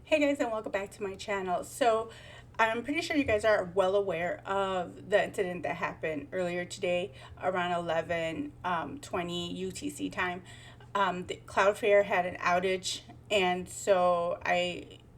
Hey guys, and welcome back to my channel. So I'm pretty sure you guys are well aware of the incident that happened earlier today around 11:20 UTC time. The Cloudflare had an outage, and so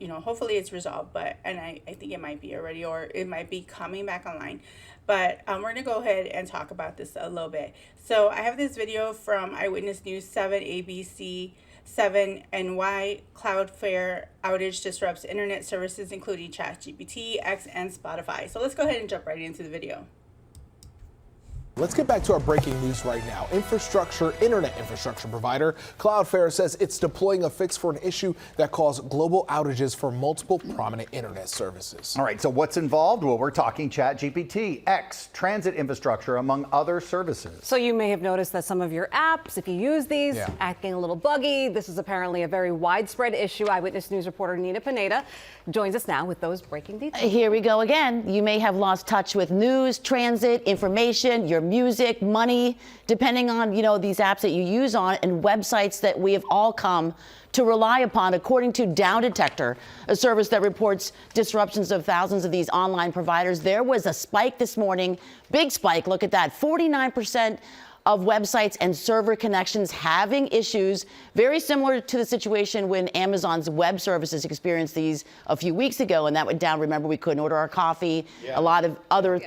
hopefully it's resolved, I think it might be already, or it might be coming back online. But we're gonna go ahead and talk about this a little bit. So I have this video from Eyewitness News 7 ABC 7 and why Cloudflare outage disrupts internet services including ChatGPT, X, and Spotify. So let's go ahead and jump right into the video. Let's get back to our breaking news right now. Internet infrastructure provider Cloudflare says it's deploying a fix for an issue that caused global outages for multiple prominent internet services. All right, so what's involved? Well, we're talking ChatGPT, X, transit infrastructure, among other services. So you may have noticed that some of your apps, if you use these, acting a little buggy. This is apparently a very widespread issue. Eyewitness News reporter Nina Pineda joins us now with those breaking details. Here we go again. You may have lost touch with news, transit, information, your music, money, depending on, these apps that you use on and websites that we have all come to rely upon, according to Down Detector, a service that reports disruptions of thousands of these online providers. There was a spike this morning, big spike. Look at that, 49% of websites and server connections having issues, very similar to the situation when Amazon's web services experienced these a few weeks ago, and that went down. Remember, we couldn't order our coffee, a lot of other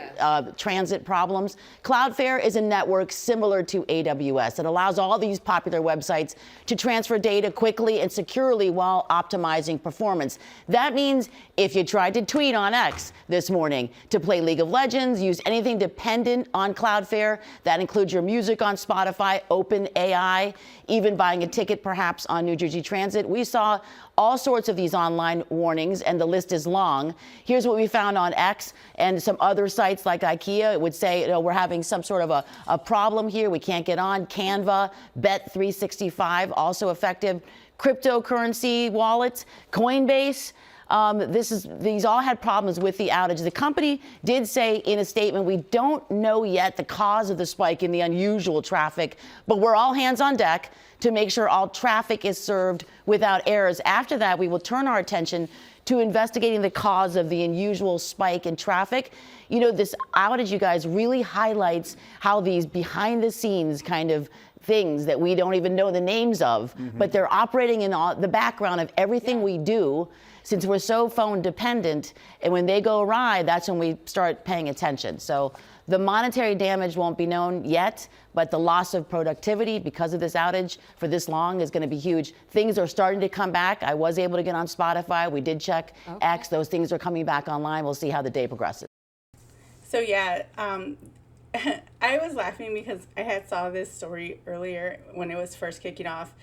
transit problems. Cloudflare is a network similar to AWS. It allows all these popular websites to transfer data quickly and securely while optimizing performance. That means if you tried to tweet on X this morning to play League of Legends, use anything dependent on Cloudflare, that includes your music on Spotify, OpenAI, even buying a ticket perhaps on New Jersey Transit. We saw all sorts of these online warnings, and the list is long. Here's what we found on X and some other sites like IKEA. It would say, we're having some sort of a problem here. We can't get on. Canva, Bet365, also effective. Cryptocurrency wallets, Coinbase. These all had problems with the outage. The company did say in a statement, we don't know yet the cause of the spike in the unusual traffic, but we're all hands on deck to make sure all traffic is served without errors. After that, we will turn our attention to investigating the cause of the unusual spike in traffic. This outage, you guys, really highlights how these behind the scenes kind of things that we don't even know the names of, but they're operating in the background of everything we do, since we're so phone dependent. And when they go awry, that's when we start paying attention. So the monetary damage won't be known yet, but the loss of productivity because of this outage for this long is going to be huge. Things are starting to come back. I was able to get on Spotify. We did check X. Those things are coming back online. We'll see how the day progresses. So I was laughing because I had saw this story earlier when it was first kicking off,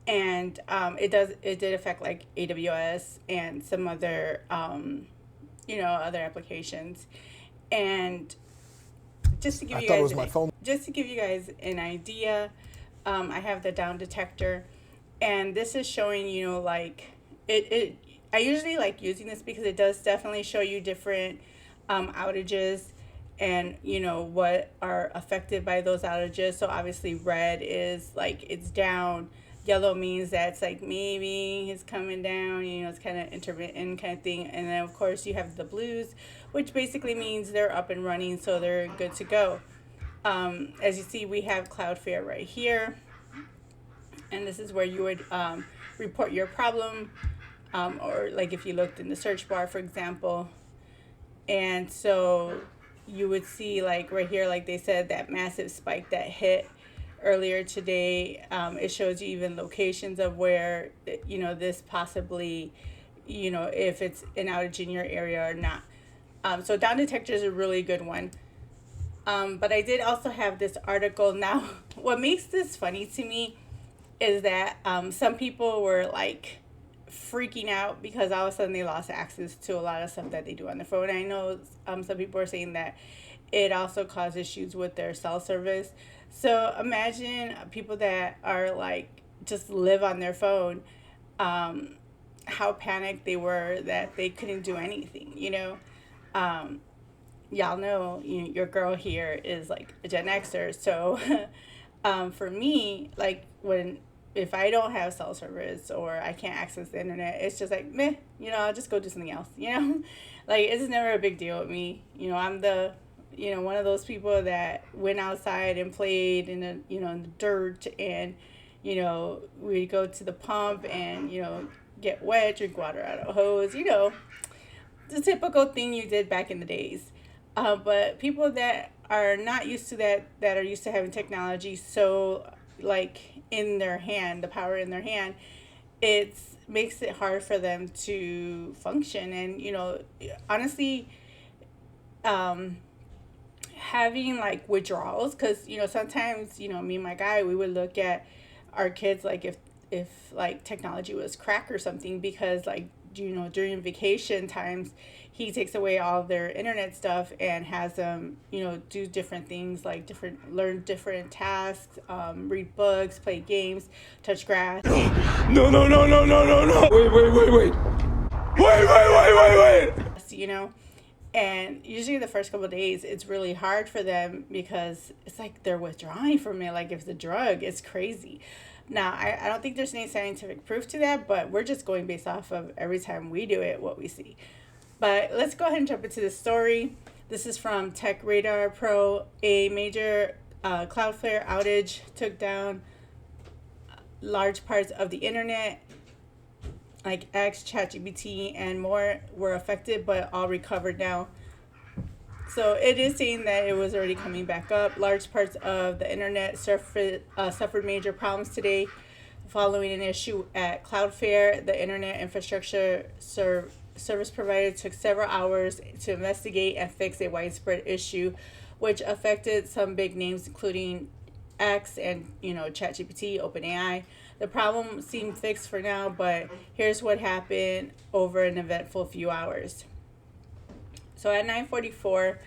and it did affect like AWS and some other other applications. And just to give you guys an idea, I have the Down Detector, and this is showing I usually like using this because it does definitely show you different outages and what are affected by those outages. So obviously red is like it's down, yellow means that's like maybe it's coming down, it's kind of intermittent kind of thing. And then of course you have the blues, which basically means they're up and running, so they're good to go. As you see, we have Cloudflare right here, and this is where you would report your problem, or like if you looked in the search bar, for example. And so you would see like right here, like they said, that massive spike that hit earlier today. It shows you even locations of where this possibly if it's an outage in your area or not. So Down Detector is a really good one. But I did also have this article. Now what makes this funny to me is that some people were like freaking out because all of a sudden they lost access to a lot of stuff that they do on their phone. I know some people are saying that it also caused issues with their cell service. So imagine people that are like just live on their phone, how panicked they were that they couldn't do anything. Y'all know your girl here is like a Gen Xer, so for me, like when if I don't have cell service or I can't access the internet, it's just like, meh, I'll just go do something else, Like, it's never a big deal with me. I'm the, one of those people that went outside and played in the, in the dirt, and, we'd go to the pump and, get wet, drink water out of a hose, the typical thing you did back in the days. But people that are not used to that are used to having technology so, like, in their hand, the power in their hand, it makes it hard for them to function. And, honestly, having, like, withdrawals, because, sometimes, me and my guy, we would look at our kids, like, if like, technology was crack or something, because, like, during vacation times, he takes away all their internet stuff and has them, do different things, like learn different tasks, read books, play games, touch grass. No. Wait. And usually the first couple of days, it's really hard for them because it's like they're withdrawing from it. Like, if it's a drug, it's crazy. Now, I don't think there's any scientific proof to that, but we're just going based off of every time we do it, what we see. But let's go ahead and jump into the story. This is from Tech Radar Pro. A major Cloudflare outage took down large parts of the internet, like X, ChatGPT, and more were affected, but all recovered now. So it is saying that it was already coming back up. Large parts of the internet suffered major problems today following an issue at Cloudflare. The internet infrastructure service provider took several hours to investigate and fix a widespread issue, which affected some big names, including X and, ChatGPT, OpenAI. The problem seemed fixed for now, but here's what happened over an eventful few hours. So at 9:44,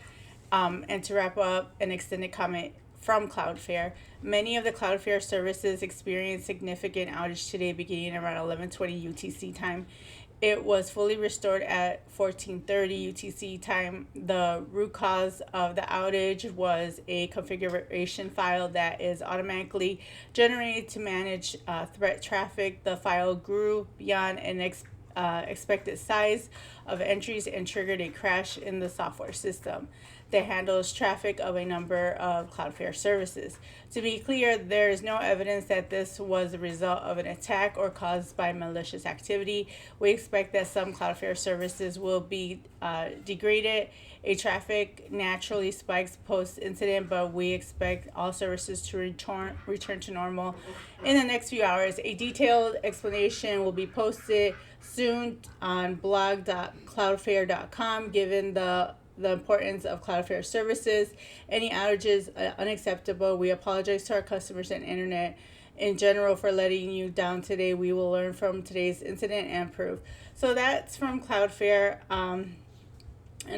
and to wrap up, an extended comment from Cloudflare. Many of the Cloudflare services experienced significant outage today beginning around 11:20 UTC time. It was fully restored at 14:30 UTC time. The root cause of the outage was a configuration file that is automatically generated to manage threat traffic. The file grew beyond an expected size of entries and triggered a crash in the software system that handles traffic of a number of Cloudflare services. To be clear, there is no evidence that this was the result of an attack or caused by malicious activity. We expect that some Cloudflare services will be degraded. A traffic naturally spikes post-incident, but we expect all services to return to normal in the next few hours. A detailed explanation will be posted soon on blog.cloudflare.com. Given the importance of Cloudflare services, any outages are unacceptable. We apologize to our customers and internet in general for letting you down today. We will learn from today's incident and improve. So that's from Cloudflare, and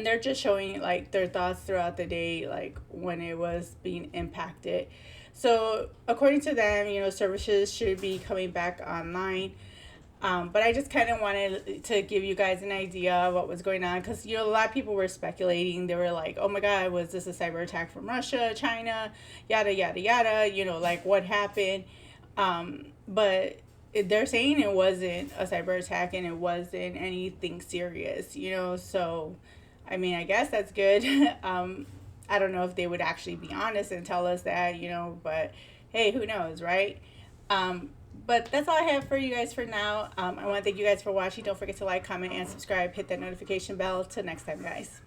they're just showing, like, their thoughts throughout the day, like, when it was being impacted. So according to them, services should be coming back online. But I just kind of wanted to give you guys an idea of what was going on, because, a lot of people were speculating. They were like, oh my God, was this a cyber attack from Russia, China, yada, yada, yada, like, what happened? But they're saying it wasn't a cyber attack and it wasn't anything serious, so, I mean, I guess that's good. I don't know if they would actually be honest and tell us that, but hey, who knows, right? But that's all I have for you guys for now. I want to thank you guys for watching. Don't forget to like, comment, and subscribe. Hit that notification bell. Till next time, guys.